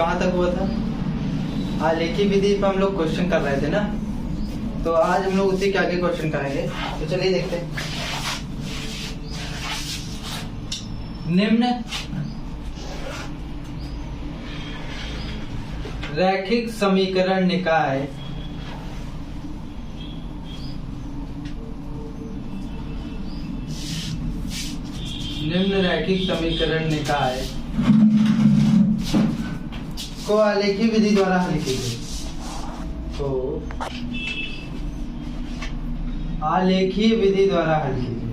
कहाँ तक हुआ था? आलेखी विधि पर हम लोग क्वेश्चन कर रहे थे ना, तो आज हम लोग उसी के आगे क्वेश्चन करेंगे। तो चलिए देखते हैं। निम्न रैखिक समीकरण निकाय को आलेखी विधि द्वारा हल कीजिए। तो आलेखीय विधि द्वारा हल कीजिए।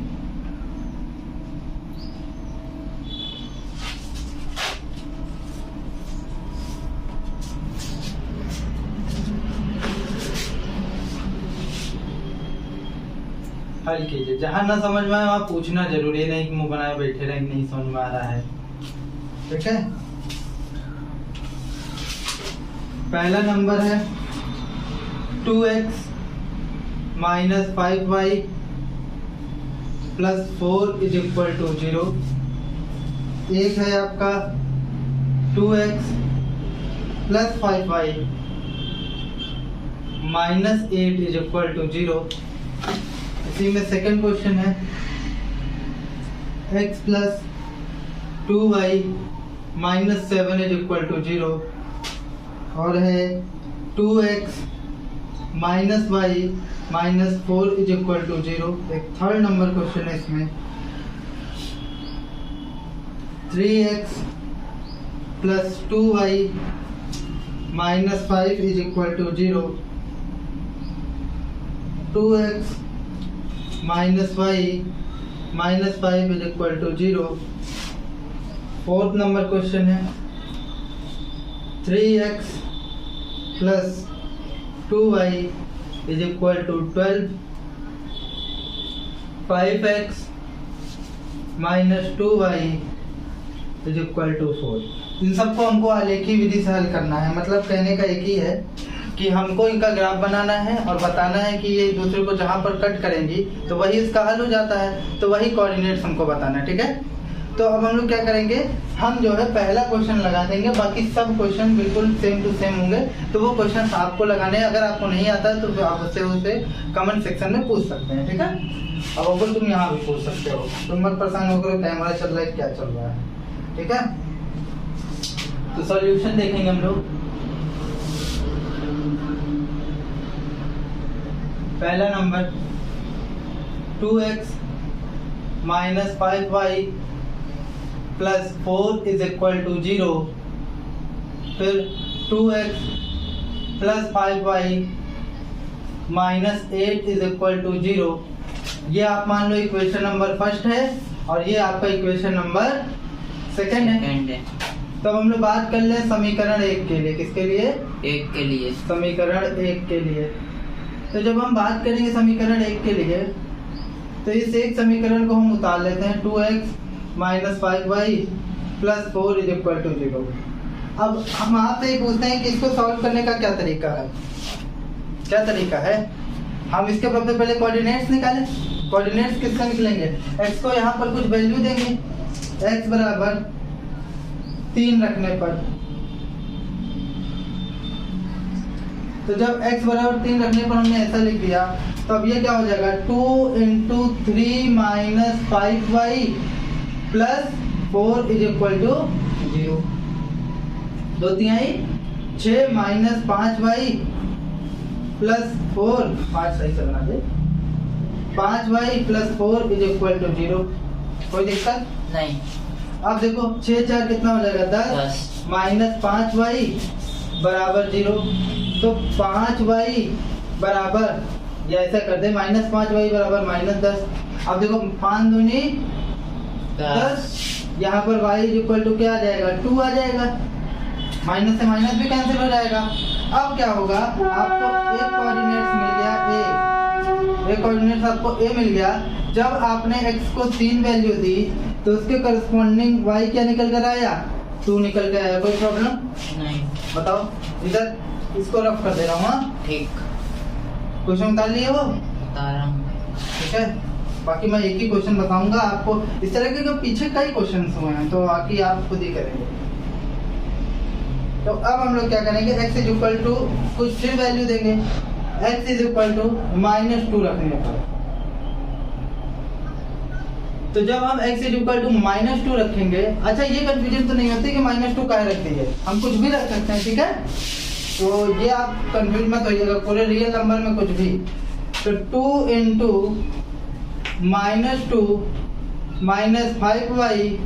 हल कीजिए। जहां ना समझ में आए वहां पूछना जरूरी है, नहीं कि मुंह बनाए बैठे रहे नहीं समझ में आ रहा है। ठीक है, पहला नंबर है 2x minus 5y plus 4 is equal to 0। एक है आपका 2x plus 5y minus 8 is equal to 0। इसी में सेकंड क्वेश्चन है x plus 2y minus 7 is equal to 0। और है 2x minus y minus 4 is equal to 0। एक थर्ड नंबर क्वेश्चन है इसमें 3x plus 2y minus 5 is equal to 0। 2x minus y minus 5 is equal to 0। Fourth number question है 3x plus 2y is equal to 12। 5x minus 2y is equal to 4। इन सबको हमको आलेखी विधि से हल करना है। मतलब कहने का एक ही है कि हमको इनका ग्राफ बनाना है और बताना है कि ये एक दूसरे को जहां पर कट करेंगी तो वही इसका हल हो जाता है, तो वही कोऑर्डिनेट्स हमको बताना है। ठीक है, तो अब हम लोग क्या करेंगे, हम जो है पहला क्वेश्चन लगा देंगे, बाकी सब क्वेश्चन बिल्कुल सेम टू सेम होंगे। तो वो क्वेश्चन आपको लगाने, अगर आपको नहीं आता है तो आप उसे कमेंट सेक्शन में पूछ सकते हैं। ठीक है, अब अगर तुम यहाँ भी पूछ सकते हो, तुम मत परेशान होकर कैमरा चल रहा है क्या चल रहा है। ठीक है, तो सॉल्यूशन देखेंगे हम लोग। पहला नंबर 2x minus 5y plus 4 is equal to 0। फिर 2x plus 5y minus 8 is equal to 0। ये आप मान लो इक्वेशन नंबर फर्स्ट है और ये आपका इक्वेशन नंबर सेकंड है। तो हम लोग बात कर ले समीकरण 1 के लिए। किसके लिए? 1 के लिए। समीकरण 1 के लिए। तो जब हम बात करेंगे समीकरण 1 के लिए तो इस एक समीकरण को हम उतार लेते हैं 2x minus 5y plus 4 is equal to 0। अब हम आपसे ही पूछते हैं कि इसको सॉल्व करने का क्या तरीका है। क्या तरीका है? हम इसके पहले कोऑर्डिनेट्स निकालें। कोऑर्डिनेट्स किसका निकलेंगे? x को यहाँ पर कुछ वैल्यू देंगे, x बराबर 3 रखने पर। तो जब x बराबर 3 रखने पर हमने ऐसा लिख दिया तो अब ये क्या हो जाएगा 2 into 3 minus 5y plus 4 is equal to 0। 2 तिहाई 6 माइनस 5y प्लस 4, 5 सही से बना दे, 5y plus 4 is equal to 0। कोई दिक्कत नहीं। अब देखो 6 4 कितना हो जाएगा 10 माइनस 5y बराबर 0। तो 5y बराबर, या ऐसा कर दे माइनस 5y बराबर माइनस 10। अब देखो 5 दूनी 10, यहाँ पर y इज इक्वल टू क्या आ जाएगा 2 आ जाएगा। माइनस से माइनस भी कैंसिल हो जाएगा। अब क्या होगा, आपको एक कोऑर्डिनेट्स मिल गया a, एक कोऑर्डिनेट्स आपको a मिल गया। जब आपने x को 3 वैल्यू दी तो उसके करस्पॉन्डिंग y क्या निकल कर आया 2 निकल के आया। कोई प्रॉब्लम नहीं। बताओ, इधर इसको रफ कर दे रहा हूँ। ठीक, क्वेश्चन उतार लिए वो? बता रहा हूँ। ठीक है, बाकी मैं एक ही क्वेश्चन बताऊंगा आपको। इस तरह के पीछे कई क्वेश्चन हुए हैं तो बाकी आप खुद ही करेंगे। तो अब हम लोग क्या करेंगे, x इज इक्वल टू कुछ फिर वैल्यू देंगे, x इज इक्वल टू -2 रखने पर। तो जब हम x इज इक्वल टू -2 रखेंगे, अच्छा ये कंफ्यूजन तो नहीं होती कि -2 काहे रखती है, हम कुछ भी रख सकते हैं, ठीक है। तो ये आप कंफ्यूज मत होइएगा, पूरे रियल नंबर में कुछ भी। तो 2 into -2 -5y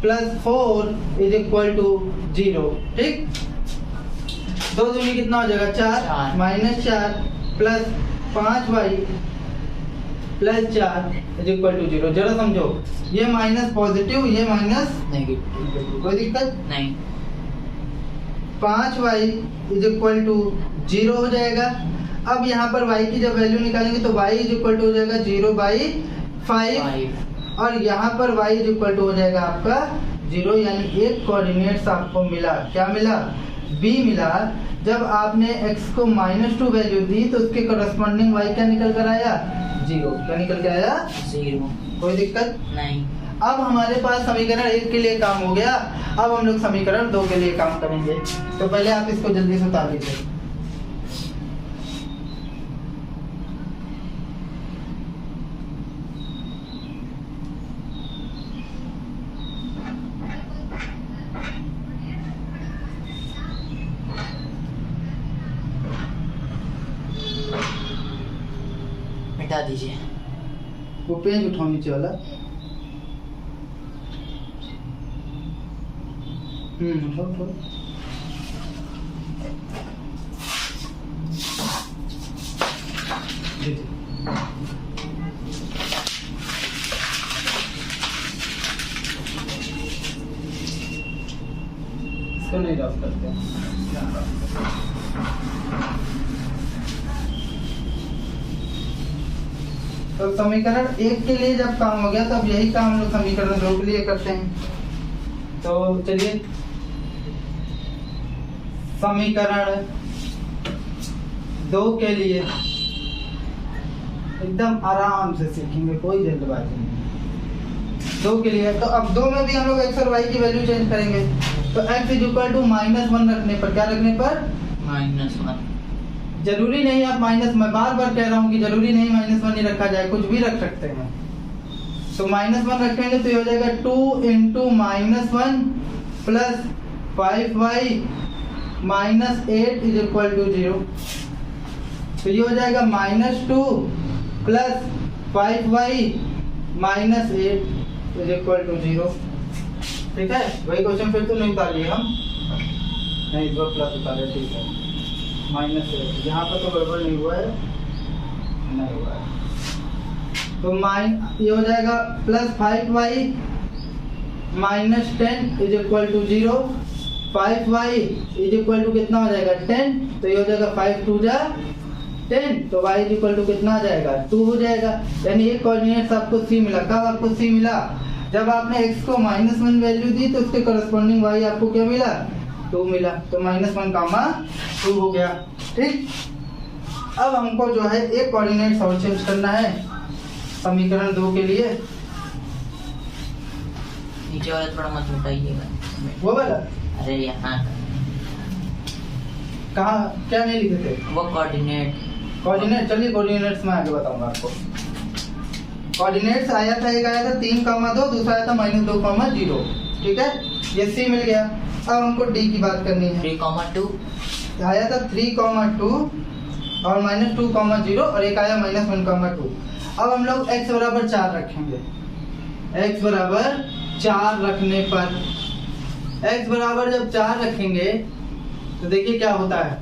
plus 4 is equal to 0, ठीक। 2 दूनी कितना हो जाएगा 4 -4 plus 5y plus 4 is equal to 0। जरा समझो, ये माइनस पॉजिटिव, ये माइनस नेगेटिव, कोई दिक्कत नहीं। 5y इज इक्वल टू 0 हो जाएगा। अब यहाँ पर y की जब वैल्यू निकालेंगे तो y इज इक्वल टू हो जाएगा 0/5 और यहाँ पर y इज इक्वल टू हो जाएगा आपका 0, यानी एक कोऑर्डिनेट्स आपको मिला। क्या मिला? b मिला। जब आपने x को -2 वैल्यू दी तो उसके करस्पॉन्डिंग y क्या निकल कर आया? 0। क्या निकल के आया? 0। कोई दिक्कत नहीं। अब हमारे पास समीकरण 1 के लिए काम हो गया। अब हम लोग समीकरण 2 के लिए काम करेंगे। तो पहले आप इसको जल्दी से उतार लीजिए। मिटा दीजिए। वो पेज उठाओ नीचे वाला। उठाओ उठाओ। इसको नहीं रफ करते। तो समीकरण 1 के लिए जब काम हो गया तो अब यही काम हम लोग समीकरण 2 के लिए करते हैं। तो चलिए समीकरण 2 के लिए एकदम आराम से सीखेंगे, कोई जल्दबाजी नहीं। 2 के लिए तो अब 2 में भी हम लोग x और y की वैल्यू चेंज करेंगे। तो x इज इक्वल टू -1 रखने पर, क्या रखने पर? -1। जरूरी नहीं आप मैं बार बार कह रहा हूँ कि जरूरी नहीं -1 ही रखा जाए, कुछ भी रख सकते हैं। तो -1 रखेंगे तो ये हो जाएगा 2 into -1 plus 5y -8 is equal to 0। तो ये हो जाएगा -2 plus 5y -8 is equal to 0। ठीक है, वही क्वेश्चन फिर तो नहीं उतारिए हम, नहीं इस बार प्लस उतारे, ठीक है। -8 यहाँ पर तो गड़बड़ नहीं हुआ है, नहीं हुआ है। तो ये हो जाएगा plus 5y -10 is equal to 0। 5y is equal to कितना हो जाएगा? 10। तो ये हो जाएगा 5 2 जा 10। तो y इज इक्वल टू कितना आ जाएगा? 2 हो जाएगा। यानी एक कोऑर्डिनेट्स आपको c मिला। कब आपको c मिला? जब आपने x को -1 वैल्यू दी तो उसके करस्पॉन्डिंग y आपको क्या मिला? 2 मिला। तो -1, 2 हो गया। ठीक, अब हमको जो है एक कोऑर्डिनेट्स और चेंज करना है समीकरण 2 के लिए। नीचे वाला थोड़ा मत उठाइएगा, वो वाला, अरे यहाँ कहाँ, क्या नहीं लिखे थे? वो कोऑर्डिनेट। चलिए कोऑर्डिनेट्स में आगे बताऊंगा आपको। कोऑर्डिनेट्स आया था, एक आया था 3,2, दूसरा आया था -2,0। ठीक है, ये सी मिल गया। अब हमको डी की बात करनी है। 3,2 आया था 3,2 और -2,0 और एक आया -1,2। अब हम लोग x बराबर 4 रखेंगे। x बराबर 4 रखने पर, x बराबर जब 4 रखेंगे तो देखिए क्या होता है।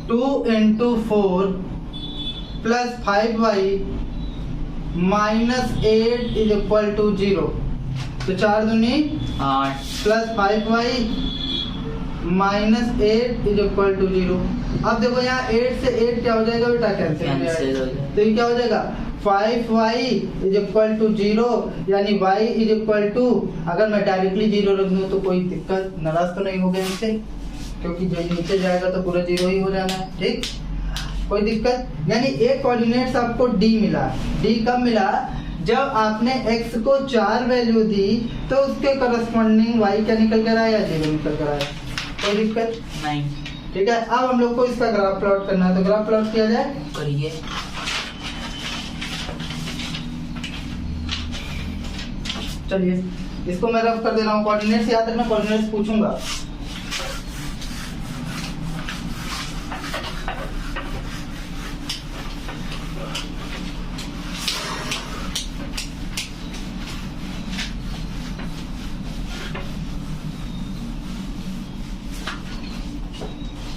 2 into 4 plus 5y -8 is equal to 0। तो 4 दूनी 8 plus 5y -8 is equal to 0। अब देखो यहाँ 8 से 8 क्या हो जाएगा बेटा? कैंसिल हो जाएगा। तो ये क्या हो जाएगा? 5y इज इक्वल टू 0, यानी y इज इक्वल टू, अगर मैं डायरेक्टली 0 रख दूं तो कोई दिक्कत, नाराज तो नहीं हो गया इससे, क्योंकि जो नीचे जाएगा तो पूरा 0 ही हो जाना है। ठीक, कोई दिक्कत। यानी एक कोऑर्डिनेट्स आपको d मिला। d कब मिला? जब आपने x को 4 वैल्यू दी तो उसके करस्पॉन्डिंग y क्या निकल कर आया? 0 निकल कर आया। कोई दिक्कत नहीं। ठीक है। अब हम लोग को इसका ग्राफ प्लॉट करना है, तो ग्राफ प्लॉट किया जाए। करिए। चलिए इसको मैं रफ कर दे रहा हूँ, कोऑर्डिनेट्स याद रखना, कोऑर्डिनेट्स पूछूंगा।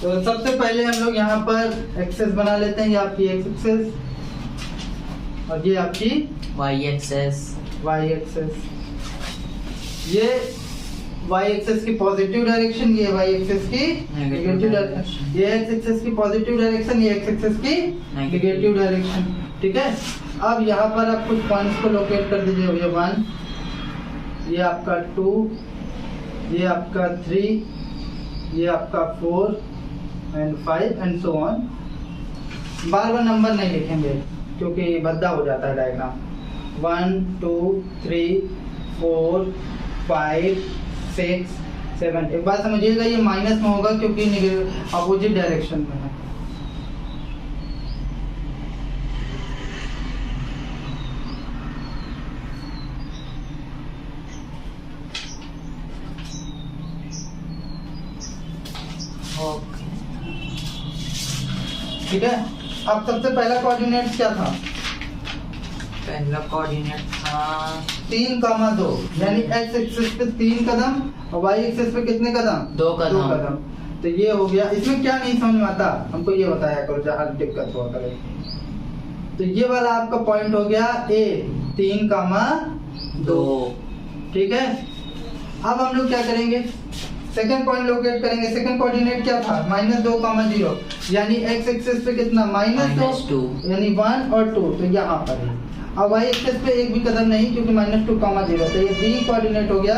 तो सबसे पहले हम लोग यहाँ पर एक्सेस बना लेते हैं, ये आपकी एक्स एक्सेस और ये आपकी वाई एक्सेस। Y axis. ये वाई एक्सेस की पॉजिटिव डायरेक्शन, ये वाई एक्सेस की नेगेटिव डायरेक्शन, ये एक्स एक्सेस की पॉजिटिव डायरेक्शन, ये एक्स एक्सेस की नेगेटिव डायरेक्शन। ठीक है। अब यहाँ पर आप कुछ पॉइंट्स को लोकेट कर दीजिए, ये 1, ये आपका 2, ये आपका 3, ये आपका 4 and 5 and so on. Bar bar number नहीं लिखेंगे क्योंकि भद्दा हो जाता है डायग्राम। 1 2 3 4 5 6 7। एक बात समझिएगा, ये माइनस में होगा क्योंकि अपोजिट डायरेक्शन में है। ओके। ठीक है। अब सबसे पहला कोऑर्डिनेट क्या था? पहला कोऑर्डिनेट था 3,2, यानी एक्स एक्सिस पे 3 कदम और वाई एक्सिस पे कितने कदम? 2 कदम। 2 कदम। तो ये हो गया। इसमें क्या नहीं समझ में आता हमको ये बताया करो जहाँ दिक्कत हुआ करे। तो ये वाला आपका पॉइंट हो गया ए 3,2। ठीक है। अब हम लोग क्या करेंगे? सेकंड पॉइंट लोकेट करेंगे। सेकंड कोऑर्डिनेट क्या था? -2,0, यानी एक्स एक्सिस पे कितना? -2, यानी 1 और 2, तो यहाँ पर है। अब वाई एक्सिस पे एक भी कदम नहीं क्योंकि -2,0, तो ये बी कोऑर्डिनेट हो गया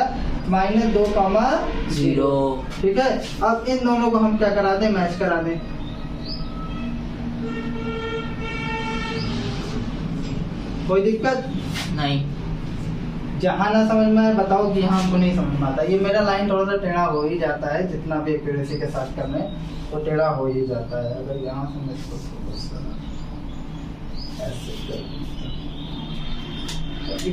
-2,0। ठीक है। अब इन दोनों को हम क्या करा दें? मैच करा दें। कोई दिक्कत नहीं। जहाँ ना समझ में आए बताओ कि यहाँ हमको नहीं समझ में आता। ये मेरा लाइन थोड़ा सा टेढ़ा हो ही जाता है, जितना भी एक्यूरेसी के साथ करने तो टेढ़ा हो ही जाता है। अगर यहाँ से मैं इसको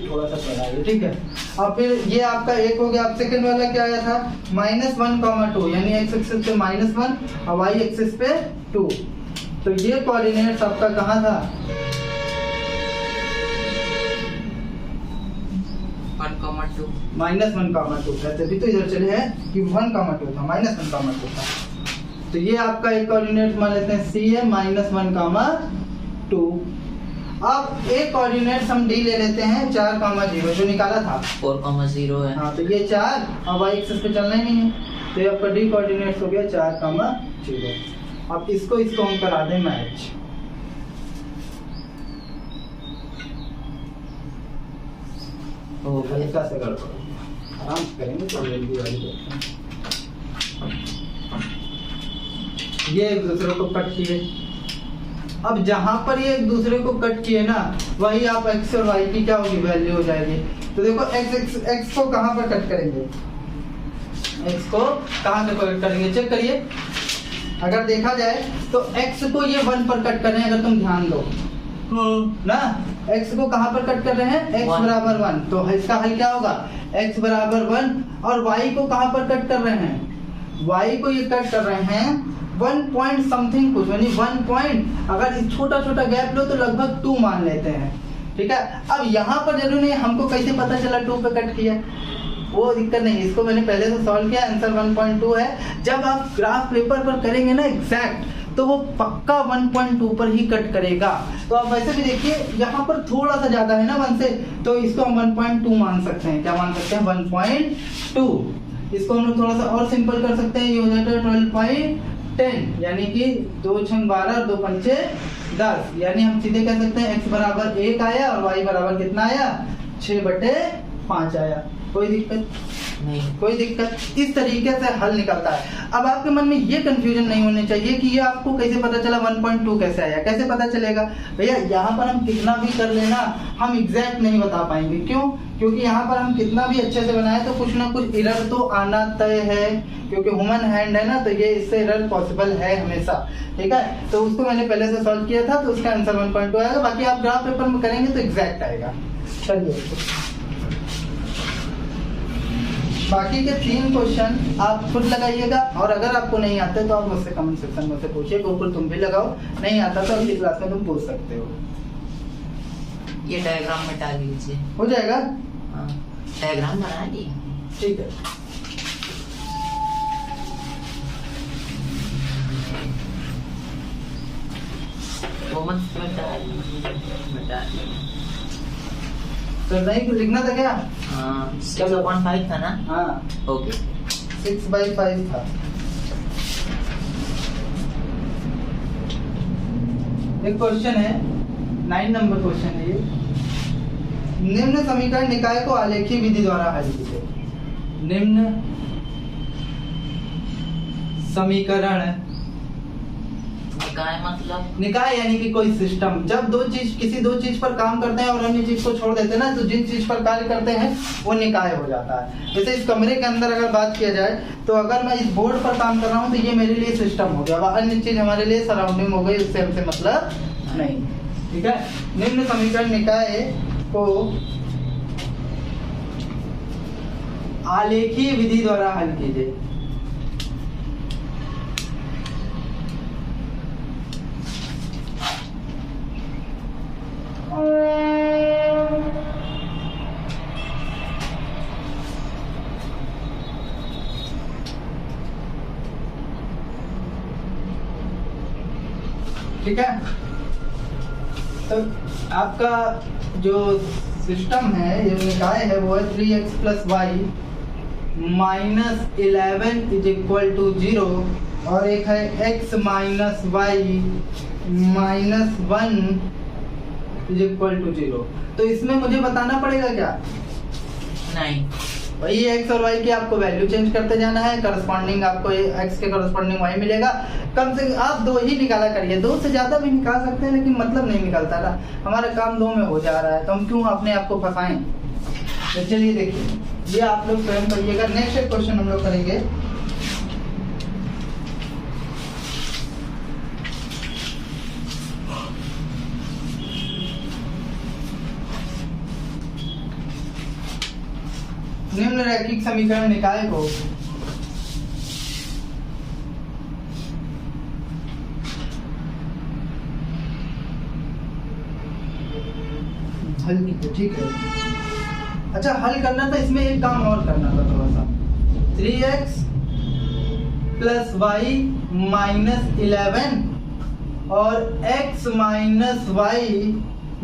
थोड़ा सा टेढ़ा है। ठीक है। अब फिर ये आपका एक हो गया। अब सेकंड वाला क्या आया था? -1,2, यानी एक्स एक्सिस पे -1 और वाई एक्सिस पे 2। तो ये कोऑर्डिनेट्स आपका कहाँ था? 1,2। -1,2 था। तभी तो इधर चले हैं कि 1,2 था, -1,2 था। तो ये आपका एक कोऑर्डिनेट मान लेते हैं सी है, -1,2। अब एक कोऑर्डिनेट हम डी ले लेते हैं 4,0, जो निकाला था 4,0 है। हाँ, तो ये 4 और वाई एक्सिस पे चलना ही नहीं है, तो ये आपका डी कोऑर्डिनेट हो गया 4,0। अब इसको हम करा दें मैच। हल्का से गड़बड़, आराम से करेंगे तो जल्दी वाली। ये एक दूसरे को कट किए। अब जहां पर ये एक दूसरे को कट किए ना, वही आप एक्स और वाई की क्या होगी? वैल्यू हो जाएगी। तो देखो एक्स को कहां पर कट करेंगे? एक्स को कहां से कट करेंगे? चेक करिए। अगर देखा जाए तो एक्स को ये 1 पर कट कर रहे हैं, अगर तुम ध्यान दो ना, x को कहां पर कट कर रहे हैं? x बराबर 1। तो इसका हल क्या होगा? x बराबर 1। और y को कहां पर कट कर रहे हैं? y को ये कट कर रहे हैं 1 पॉइंट समथिंग कुछ, यानी 1 पॉइंट। अगर इस छोटा छोटा गैप लो तो लगभग 2 मान लेते हैं। ठीक है। अब यहाँ पर जरूर नहीं, हमको कैसे पता चला 2 पे कट किया? वो दिक्कत नहीं, इसको मैंने पहले से सॉल्व किया, आंसर 1.2 है। जब आप ग्राफ पेपर पर करेंगे ना एग्जैक्ट, तो वो पक्का 1.2 पर ही कट करेगा। तो आप वैसे भी देखिए यहाँ पर थोड़ा सा ज्यादा है ना 1 से, तो इसको हम 1.2 मान सकते हैं। क्या मान सकते हैं? 1.2। इसको हम लोग थोड़ा सा और सिंपल कर सकते हैं। ये हो जाता है 12/10, यानी कि 2 × 12 और 2 × 10, यानी हम सीधे कह सकते हैं x बराबर 1 आया और y बराबर कितना आया? 6/10। 5 आया, कोई दिक्कत नहीं। कोई दिक्कत। इस तरीके से हल निकलता है। अब आपके मन में ये कंफ्यूजन नहीं होनी चाहिए कि ये आपको कैसे पता चला 1.2 कैसे आया, कैसे पता चलेगा भैया। यहाँ पर हम कितना भी कर लेना हम एग्जैक्ट नहीं बता पाएंगे। क्यों? क्योंकि यहाँ पर हम कितना भी अच्छे से बनाए तो कुछ ना कुछ एरर तो आना तय है, क्योंकि ह्यूमन हैंड है ना, तो ये इससे एरर पॉसिबल है हमेशा। ठीक है, तो उसको मैंने पहले से सॉल्व किया था, तो उसका आंसर 1.2 आएगा। बाकी आप ग्राफ पेपर में करेंगे तो एग्जैक्ट आएगा। चलिए, बाकी के 3 क्वेश्चन आप खुद लगाइएगा, और अगर आपको नहीं आते तो आप मुझसे कमेंट सेक्शन में से पूछिए। गोकुल तुम भी लगाओ, नहीं आता तो अगली क्लास में तुम पूछ सकते हो। ये डायग्राम में डाल लीजिए, हो जाएगा। हाँ, डायग्राम बना ली। ठीक है, वो मत डाल, तो नहीं लिखना था क्या? हाँ, 6/5 था ना? हाँ, ओके, 6/5 था। एक क्वेश्चन है, 9 नंबर क्वेश्चन है ये। निम्न समीकरण निकाय को आलेखी विधि द्वारा हल कीजिए। निम्न समीकरण निकाय मतलब निकाय यानी कि कोई सिस्टम। जब किसी दो चीज पर काम करते हैं और अन्य चीज को छोड़ देते हैं ना, तो जिन चीज पर कार्य करते हैं वो निकाय हो जाता है। जैसे इस कमरे के अंदर अगर बात किया जाए, तो अगर मैं इस बोर्ड पर काम कर रहा हूँ तो ये मेरे लिए सिस्टम हो गया, अन्य चीज हमारे लिए सराउंडिंग हो गई, उससे हमसे मतलब नहीं। ठीक है, निम्न समीकरण निकाय को आलेखीय विधि द्वारा हल कीजिए। ठीक है, तो आपका जो सिस्टम है, ये निकाय है, वो है 3x + y - 11 = 0, और एक है x - y - 1 = 0। तो इसमें मुझे बताना पड़ेगा क्या? नहीं, वही x और y की आपको वैल्यू चेंज करते जाना है, करस्पॉन्डिंग आपको x के करस्पॉन्डिंग y मिलेगा। कम से आप 2 ही निकाला करिए, 2 से ज्यादा भी निकाल सकते हैं, लेकिन मतलब नहीं निकलता ना। हमारा काम 2 में हो जा रहा है, तो हम क्यों अपने आप को फंसाएं। तो चलिए देखिए, ये आप लोग स्वयं करिएगा। नेक्स्ट एक क्वेश्चन हम लोग करेंगे। निम्न रैखिक समीकरण निकाय को हल कीजिए। ठीक है, अच्छा हल करना था, इसमें एक काम और करना था थोड़ा सा। 3x + y - 11 और x - y -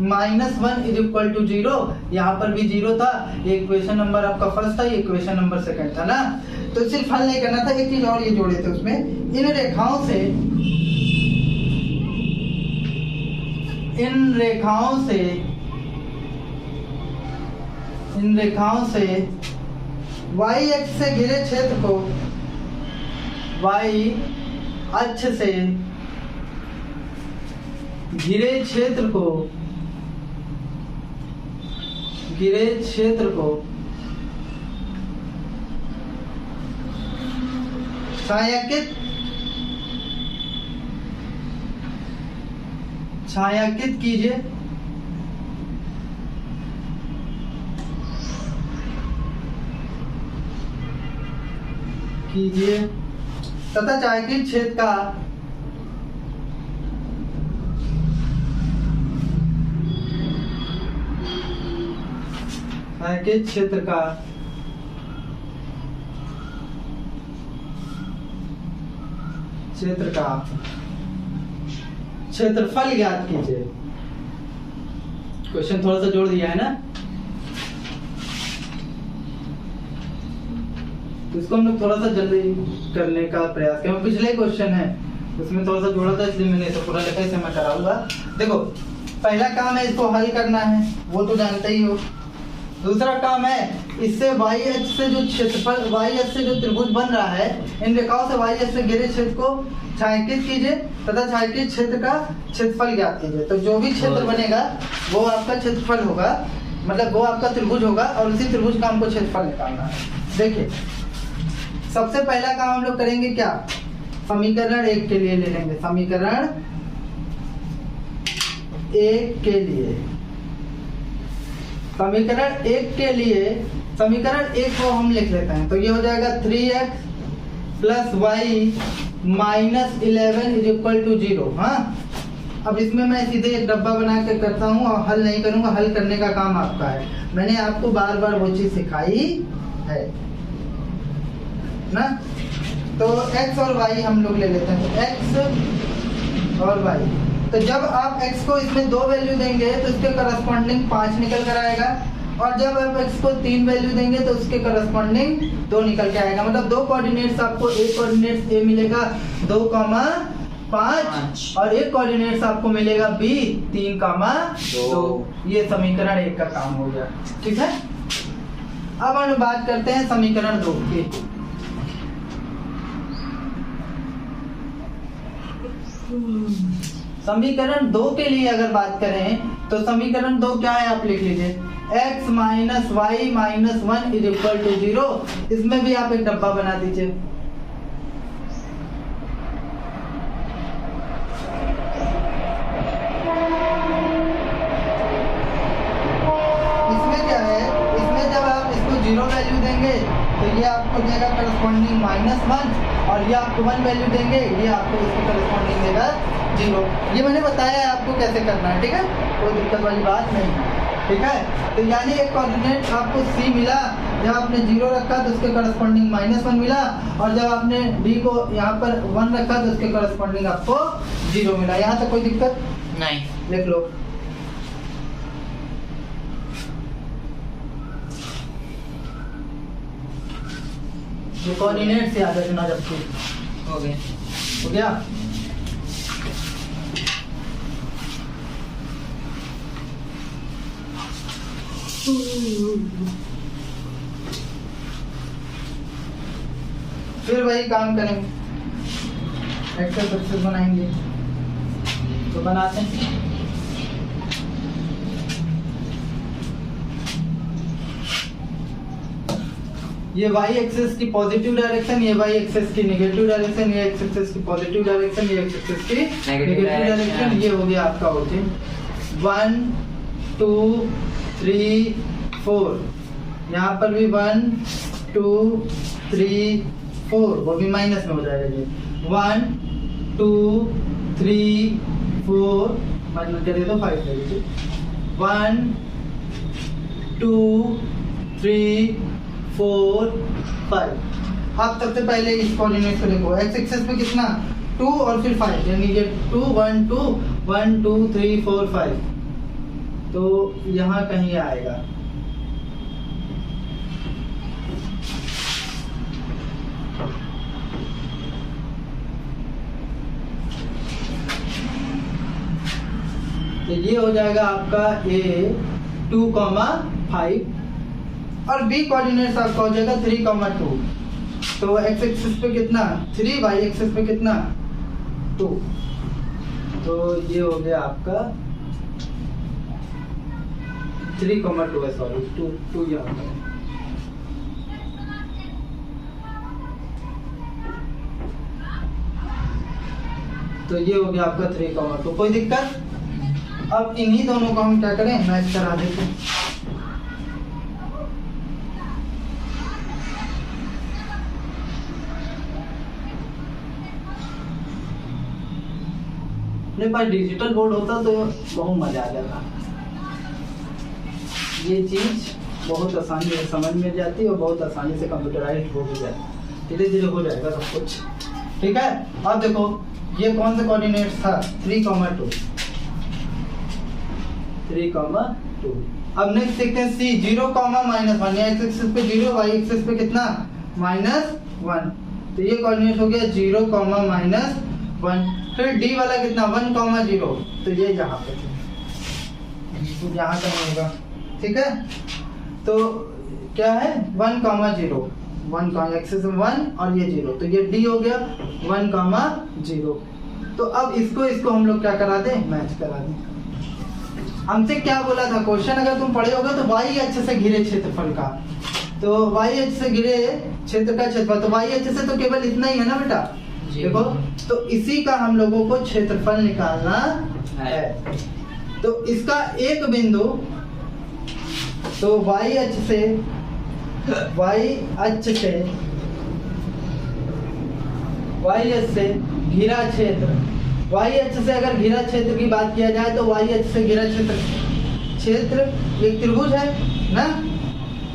1 = 0। यहाँ पर भी 0 था। ये इक्वेशन नंबर आपका फर्स्ट था, ये इक्वेशन नंबर सेकंड था ना। तो सिर्फ हल नहीं करना था, एक चीज और ये जोड़े थे उसमें। इन रेखाओं से y अक्ष से घिरे क्षेत्र को y अक्ष से घिरे क्षेत्र को छायांकित कीजिए तथा छायांकित क्षेत्र का क्षेत्रफल ज्ञात कीजिए। क्वेश्चन थोड़ा सा जोड़ दिया है ना, तो इसको हम लोग थोड़ा सा जल्दी करने का प्रयास करें। पिछले क्वेश्चन है उसमें थोड़ा सा जोड़ा था, इसलिए मैंने इसे पूरा लिखा, इसे मैं कराऊंगा। देखो, पहला काम है इसको हल करना है, वो तो जानते ही हो। दूसरा काम है, इससे वाई अक्ष से जो क्षेत्रफल, वाई अक्ष से जो त्रिभुज बन रहा है, इन रेखाओं से वाई अक्ष से घिरे क्षेत्र को छायांकित कीजिए तथा छायांकित क्षेत्र का क्षेत्रफल ज्ञात कीजिए। तो जो भी क्षेत्र बनेगा वो आपका क्षेत्रफल होगा, मतलब वो आपका त्रिभुज होगा और उसी त्रिभुज का हमको क्षेत्रफल निकालना है। देखिए सबसे पहला काम हम लोग करेंगे क्या, समीकरण 1 के लिए ले लेंगे। समीकरण 1 के लिए, समीकरण 1 के लिए, समीकरण 1 को हम लिख लेते हैं। तो ये हो जाएगा 3x plus y minus 11 is equal to 0। हाँ, अब इसमें मैं सीधे एक डब्बा बना के करता हूँ और हल नहीं करूंगा, हल करने का काम आपका है। मैंने आपको बार बार वो चीज सिखाई है ना। तो x और y हम लोग ले लेते हैं। तो x और y, तो जब आप x को इसमें 2 वैल्यू देंगे तो इसके करस्पॉन्डिंग 5 निकल कर आएगा, और जब आप x को 3 वैल्यू देंगे तो उसके करस्पॉन्डिंग 2 निकल के आएगा। मतलब 2 कोऑर्डिनेट्स आपको, एक कोऑर्डिनेट्स a मिलेगा 2,5 और एक कोऑर्डिनेट्स आपको मिलेगा b 3,2। ये समीकरण 1 का काम हो गया। ठीक है, अब हम बात करते हैं समीकरण 2 की। समीकरण 2 के लिए अगर बात करें तो समीकरण 2 क्या है, आप लिख लीजिए x minus y minus 1 is equal to 0। इसमें भी आप एक डब्बा बना दीजिए। इसमें क्या है, इसमें जब आप इसको 0 वैल्यू देंगे तो ये आपको देगा करस्पॉन्डिंग -1, और ये आपको 1 वैल्यू देंगे, ये आपको इसको करस्पॉन्डिंग देगा 0। ये मैंने बताया है आपको कैसे करना है। ठीक है, कोई दिक्कत वाली बात नहीं है। ठीक है, तो यानी एक कोऑर्डिनेट आपको C मिला, जब आपने 0 रखा तो उसके करस्पॉन्डिंग -1 मिला, और जब आपने D को यहाँ पर 1 रखा तो उसके करस्पॉन्डिंग आपको 0 मिला। यहाँ तक कोई दिक्कत नहीं, लिख लो। ये कोऑर्डिनेट से याद रखना, जबकि हो गया। हो गया। फिर वही काम करेंगे, एक्सेस बनाएंगे। तो बनाते हैं। ये y एक्सिस की पॉजिटिव डायरेक्शन, ये y एक्सिस की नेगेटिव डायरेक्शन, ये x एक्सिस की पॉजिटिव डायरेक्शन, ये x एक्सिस की नेगेटिव डायरेक्शन। ये हो गया आपका ओके। 1 2 3 4, यहाँ पर भी 1 2 3 4, वो भी माइनस में हो जाएगा। ये 1 2 3 4 माइनस कर दो 5 ले लीजिए। 1 2 3 4 5। आप सबसे पहले इस कोऑर्डिनेट को देखो, x एक्सिस पे कितना 2 और फिर 5, यानी ये 2 1 2 1 2 3 4 5, तो यहाँ कहीं आएगा। तो ये हो जाएगा आपका A 2,5, और B कोऑर्डिनेट्स आपका हो जाएगा 3,2। तो x एक्सिस पे कितना 3, y एक्सिस पे कितना 2। तो ये हो गया आपका 3,2 है, सॉरी 2 यहाँ पर। तो ये हो गया आपका 3,2। कोई दिक्कत? अब इन्हीं दोनों को हम क्या करें, मैच करा देते हैं। अपने पास डिजिटल बोर्ड होता तो बहुत मजा आ जाता। ये चीज बहुत आसानी से समझ में जाती और बहुत आसानी से कंप्यूटराइज्ड हो भी जाती, धीरे धीरे हो जाएगा सब कुछ। ठीक है, अब देखो ये कौन सा कोऑर्डिनेट था 3,2। अब नेक्स्ट देखते हैं C 0,-1, x एक्सिस पे 0, y एक्सिस पे कितना -1। तो ये कोऑर्डिनेट हो गया 0,-1। फिर D वाला कितना 1,0, तो ये यहाँ पे, यहाँ का नहीं होगा। ठीक है, तो क्या है 1, 0, 1 एक्सिस 1 और ये 0, तो ये D हो गया 1, 0। तो अब इसको हम लोग क्या करा दें, मैच करा दें। हमसे क्या बोला था क्वेश्चन, अगर तुम पढ़े होगे तो y अक्ष से घिरे क्षेत्रफल का, तो y अक्ष से घिरे क्षेत्र का क्षेत्रफल, तो y अक्ष से तो केवल इतना ही है ना बेटा, देखो, तो इसी का हम लोगों को क्षेत्रफल निकालना है। तो इसका एक बिंदु, तो y अक्ष से घिरा क्षेत्र, y अक्ष से अगर घिरा क्षेत्र की बात किया जाए तो y अक्ष से घिरा क्षेत्र एक त्रिभुज है ना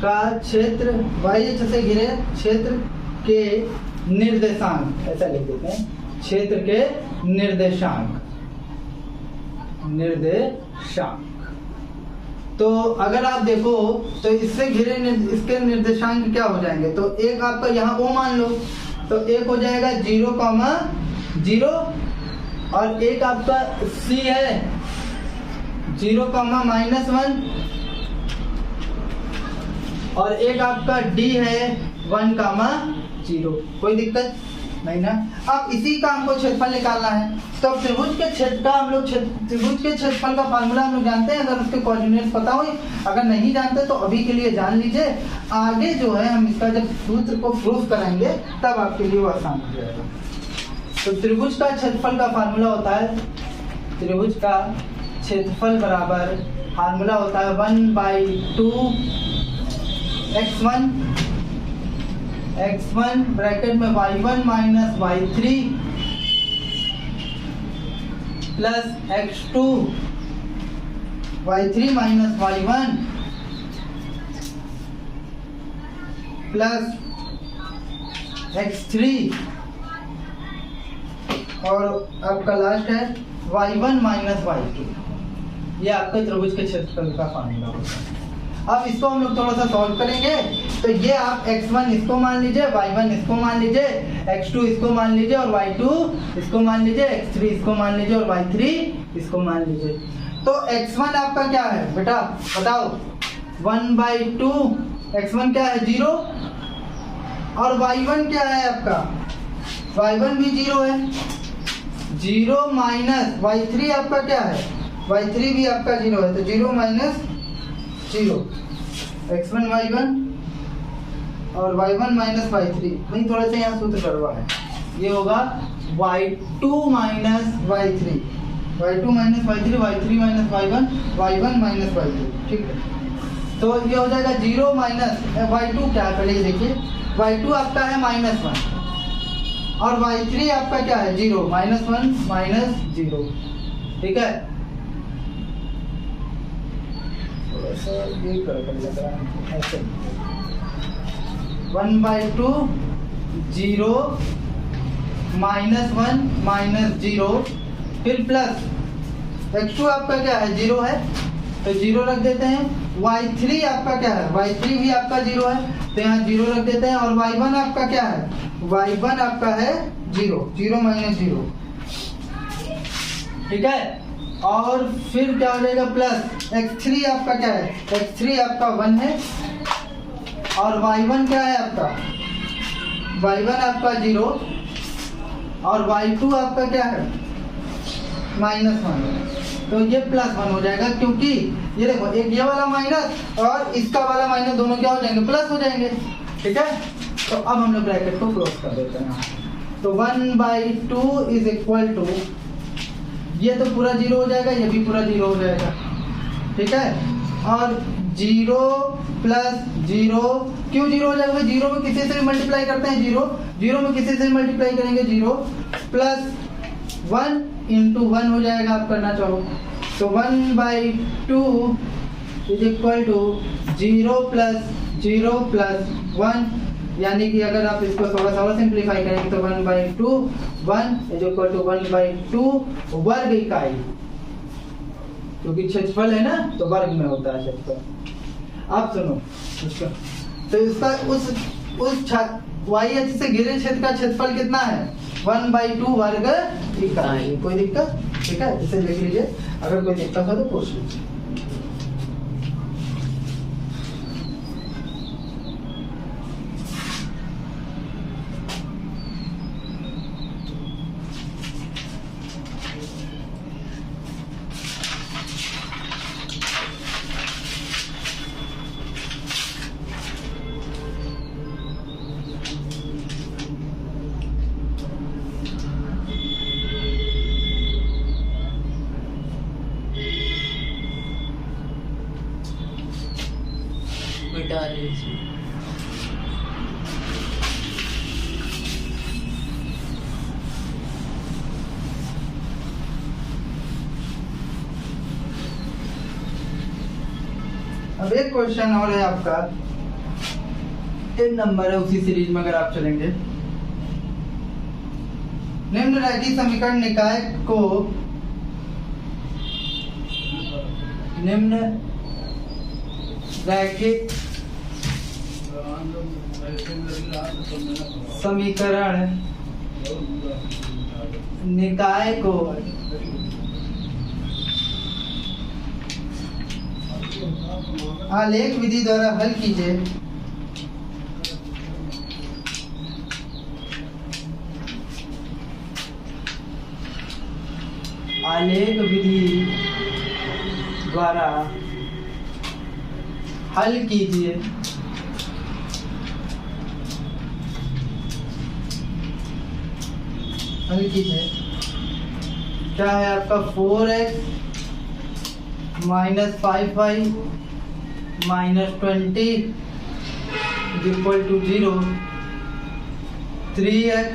का क्षेत्र, y अक्ष से घिरे क्षेत्र के निर्देशांक, ऐसा लिख देते हैं, क्षेत्र के निर्देशांक। तो अगर आप देखो तो इससे घिरे इसके निर्देशांक क्या हो जाएंगे, तो एक आपका यहाँ O मान लो, तो एक हो जाएगा 0, और एक आपका C है 0, -1, और एक आपका D है 1, 0। कोई दिक्कत नहीं ना। अब इसी का हमको क्षेत्रफल निकालना है, तो अब त्रिभुज के क्षेत्रफल का फार्मूला हम लोग जानते हैं, अगर उसके कोऑर्डिनेट्स पता हो, अगर नहीं जानते तो अभी के लिए जान लीजिए, आगे जो है हम इसका जब सूत्र को प्रूफ कराएंगे तब आपके लिए वो आसान हो जाएगा। तो त्रिभुज का क्षेत्रफल का फार्मूला होता है, त्रिभुज का क्षेत्रफल बराबर फार्मूला होता है 1/2 x1 ब्रैकेट में y1 minus y3 plus x2 y3 minus y1 plus x3, और आपका लास्ट है y1 माइनस y2। ये आपका त्रिभुज के क्षेत्रफल का फार्मूला होता है। अब इसको हम लोग थोड़ा सा सॉल्व करेंगे, तो ये आप x1 इसको मान लीजिए, y1 इसको मान लीजिए, x2 इसको मान लीजिए और y2 इसको मान लीजिए, x3 इसको मान लीजिए और y3 इसको मान लीजिए। तो x1 आपका क्या है बेटा बताओ, 1/2, x1 क्या है 0, और y1 क्या है आपका, y1 भी 0 है, 0 माइनस y3 आपका क्या है, y3 भी आपका 0 है, तो 0 माइनस 0, x1 y1 और y1 माइनस y3, नहीं थोड़ा सा यहाँ सूत्र गड़बड़ है, ये होगा y2 minus y3, y2 minus y3, y3 minus y1, y1 minus y3, ठीक है। तो ये हो जाएगा 0 माइनस y2 क्या है, पहले ये देखिए, y2 आपका है -1 और y3 आपका क्या है 0, -1 माइनस 0, ठीक है। ये 1/2 0 -1 माइनस 0, फिर प्लस x2 आपका क्या है 0 है, तो 0 रख देते हैं, y3 आपका क्या है, y3 भी आपका 0 है, तो यहाँ 0 रख देते हैं, और y1 आपका क्या है, y1 आपका है 0, 0 माइनस 0, ठीक है। और फिर क्या हो जाएगा प्लस x3 आपका क्या है, x3 आपका 1 है, और y1 क्या है आपका, y1 आपका 0, और y2 आपका क्या है -1, तो ये +1 हो जाएगा, क्योंकि ये देखो एक ये वाला माइनस और इसका वाला माइनस दोनों क्या हो जाएंगे, प्लस हो जाएंगे, ठीक है। तो अब हम लोग ब्रैकेट को क्लोज कर देते हैं, तो 1/2 इज इक्वल टू, ये तो पूरा 0 हो जाएगा, ये भी पूरा 0 हो जाएगा, ठीक है। और 0 प्लस 0, क्यों 0 हो जाएगा, 0 में किसी से भी मल्टीप्लाई करते हैं, 0 में किसी से मल्टीप्लाई करेंगे 0, प्लस 1 इंटू 1 हो जाएगा, आप करना चाहो तो 1/2 इज इक्वल टू 0 प्लस 1, यानी कि अगर आप इसको थोड़ा सा और सिंप्लीफाई करेंगे तो 1/2 1 इज इक्वल टू 1/2 वर्ग इकाई, क्योंकि क्षेत्रफल है ना तो वर्ग में होता है क्षेत्रफल। आप सुनो इसका, तो इसका उस y अक्ष से घिरे क्षेत्र का क्षेत्रफल कितना है, 1/2 वर्ग इकाई। कोई दिक्कत, ठीक है, इसे लिख लीजिए, अगर कोई दिक्कत हो तो पूछ लीजिए। लीजिए। अब एक क्वेश्चन और है आपका, 10 नंबर है उसी सीरीज में अगर आप चलेंगे। निम्न रैखिक समीकरण निकाय को निम्न रैखिक समीकरण निकाय को आलेख विधि द्वारा हल कीजिए। आलेख विधि द्वारा हल कीजिए। हल कीजिए क्या है आपका 4x minus 5y minus 20 is equal to 0, 3x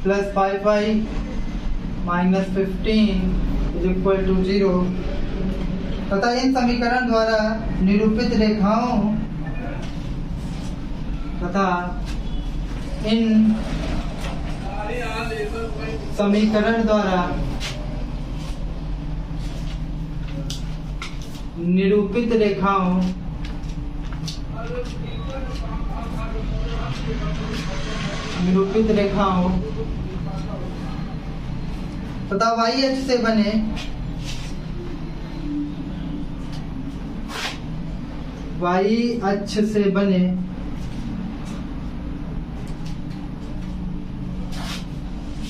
plus 5y minus 15 is equal to 0 तथा इन समीकरण द्वारा निरूपित रेखाओं तथा इन समीकरण द्वारा निरूपित रेखाओं तथा y अक्ष से बने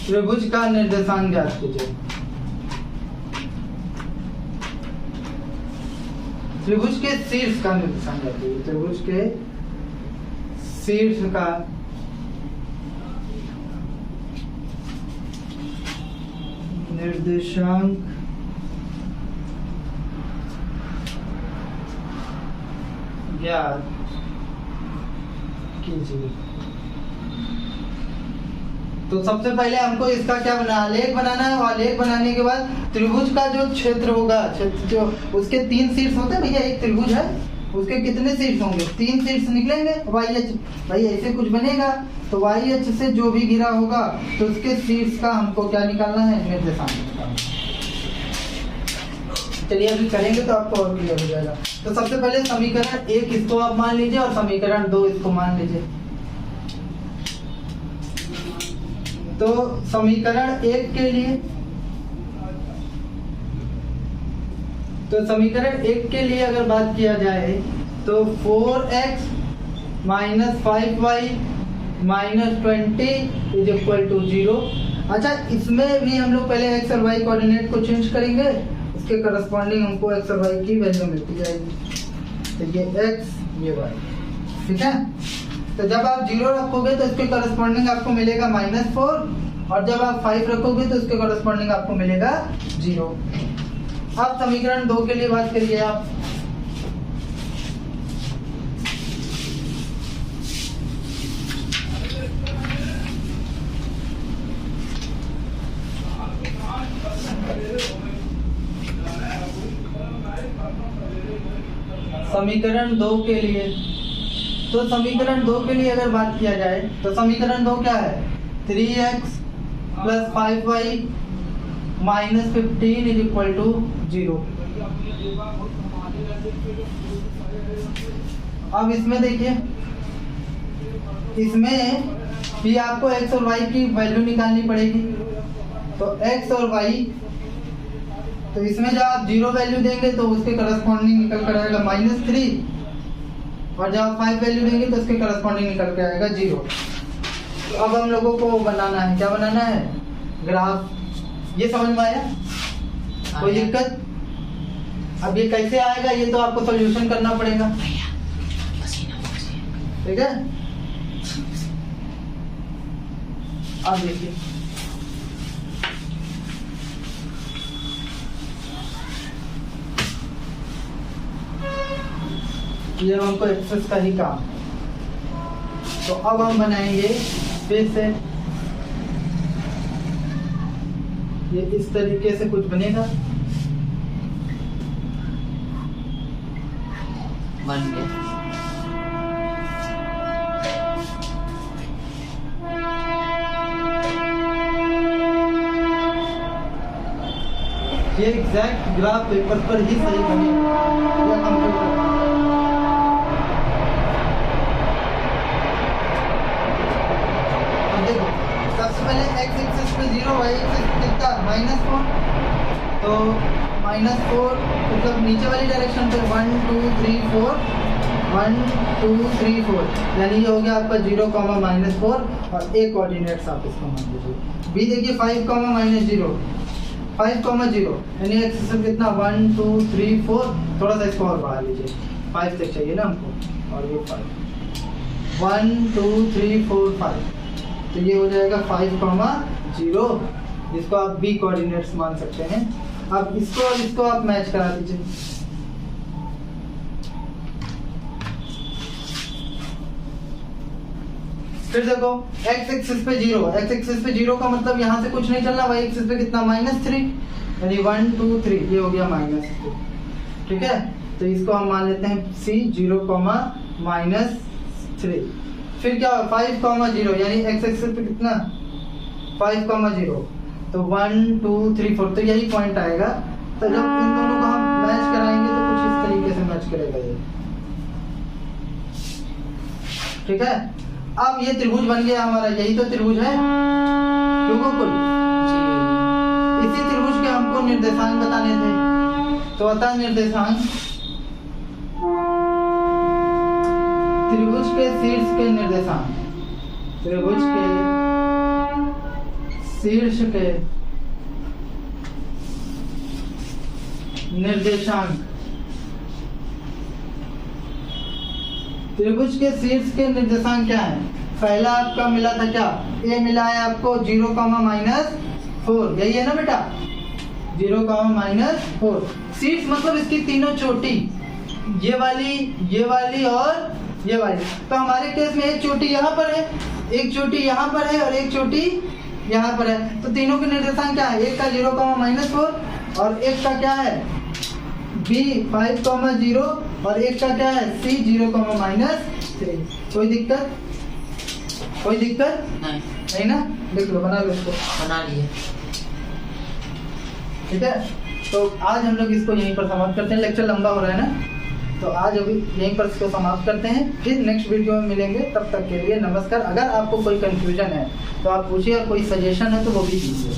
त्रिभुज का निर्देशांक ज्ञात कीजिए। त्रिभुज के शीर्ष का निर्देशांक ज्ञात कीजिए। त्रिभुज के शीर्ष का निर्देशांक ज्ञात कीजिए। तो सबसे पहले हमको इसका क्या बना आलेख बनाना है। और आलेख बनाने के बाद त्रिभुज का जो क्षेत्र होगा, क्षेत्र जो उसके 3 शीर्ष होते हैं भैया, एक त्रिभुज है उसके कितने शीर्ष होंगे, 3 शीर्ष निकलेंगे। वाई एच भाई ऐसे कुछ बनेगा तो वाई एच से जो भी घिरा होगा तो उसके शीर्ष का हमको क्या निकालना है, निर्देशांक निकालना। चलिए अभी करेंगे तो आपको और क्लियर हो जाएगा। तो सबसे पहले समीकरण 1 इसको आप मान लीजिए और समीकरण 2 इसको मान लीजिए। तो समीकरण 1 के लिए अगर बात किया जाए तो 4x minus 5y minus 20 is equal to 0। अच्छा, इसमें भी हम लोग पहले x और y कोऑर्डिनेट को चेंज करेंगे, उसके करस्पॉन्डिंग हमको x और y की वैल्यू मिलती जाएगी। तो ये x ये y, ठीक है। तो जब आप 0 रखोगे तो इसके करस्पॉन्डिंग आपको मिलेगा -4 और जब आप 5 रखोगे तो इसके करस्पॉन्डिंग आपको मिलेगा 0। अब समीकरण 2 के लिए बात करिए आप। समीकरण 2 के लिए, तो समीकरण 2 के लिए अगर बात किया जाए तो समीकरण 2 क्या है, 3x plus 5y minus 15 is equal to 0। अब इसमें देखिए, इसमें भी आपको x और y की वैल्यू निकालनी पड़ेगी। तो x और y, तो इसमें जब आप 0 वैल्यू देंगे तो उसके करस्पॉन्डिंग निकल कर आएगा -3 और जब आप 5 वैल्यू देंगे तो उसके करस्पॉन्डिंग निकल के आएगा 0। तो अब हम लोगों को बनाना है, क्या बनाना है, ग्राफ। ये समझ में आया, कोई दिक्कत? अब ये कैसे आएगा ये तो आपको सॉल्यूशन करना पड़ेगा, ठीक है। अब देखिए, ये हमको एक्सेस का ही काम। तो अब हम बनाएंगे फिर से, ये इस तरीके से कुछ बनेगा, बन गया। ये एग्जैक्ट ग्राफ पेपर पर ही सही बनेगा या कंप्यूटर। अब देखो सबसे पहले x एक्सिस पे 0, y एक्सिस पे कितना -4, तो -4 मतलब नीचे वाली डायरेक्शन पे 1 2 3 4 1 2 3 4, यानी ये हो गया आपका 0, -4 और एक कोऑर्डिनेट्स आप इसको मान लीजिए। बी देखिए 5, -0 5, 0, यानी एक्सिस पे कितना 1 2 3 4, थोड़ा सा इसको और बढ़ा लीजिए, 5 तक चाहिए ना हमको, और ये 5 1 2 3 4 5, तो ये हो जाएगा 5, 0, जिसको आप बी कोऑर्डिनेट्स मान सकते हैं। अब इसको और इसको आप मैच करा दीजिए। फिर देखो x एक्सिस पे 0, x एक्सिस पे 0 का मतलब यहाँ से कुछ नहीं चलना, y एक्सिस पे कितना -3, यानी 1 2 3, ये हो गया -3, ठीक है। तो इसको हम मान लेते हैं c 0, -3। फिर क्या 5, 0, यानी x एक्सिस पे कितना 5, 0, तो 1 2 3 4, तो यही पॉइंट आएगा। तो जब इन दोनों को हम मैच कराएंगे तो कुछ इस तरीके से मैच करेगा ये, ठीक है। अब ये त्रिभुज बन गया हमारा, यही तो त्रिभुज है क्यों कोई, इसी त्रिभुज के हमको निर्देशांक बताने थे। तो अतः निर्देशांक त्रिभुज के शीर्ष के निर्देशांक, त्रिभुज के शीर्ष के निर्देशांक, त्रिभुज के शीर्ष के निर्देशांक क्या है? पहला आपका मिला था क्या, ए मिला है आपको 0, -4, यही है ना बेटा, 0, -4। शीर्ष मतलब इसकी तीनों चोटी, ये वाली और ये वाली। तो हमारे केस में एक चोटी यहाँ पर है, एक चोटी यहाँ पर है और एक चोटी यहाँ पर है। तो तीनों के निर्देशांक क्या है, एक का 0, -4 और एक का क्या है b 5, 0 और एक का क्या है c 0, -3। कोई दिक्कत नहीं ना, देख लो, बना लो इसको, बना लिए, ठीक है। तो आज हम लोग इसको यहीं पर समाप्त करते हैं, लेक्चर लंबा हो रहा है ना, तो आज अभी यहीं पर इसको समाप्त करते हैं, फिर नेक्स्ट वीडियो में मिलेंगे। तब तक के लिए नमस्कार। अगर आपको कोई कंफ्यूजन है तो आप पूछिए, और कोई सजेशन है तो वो भी दीजिए।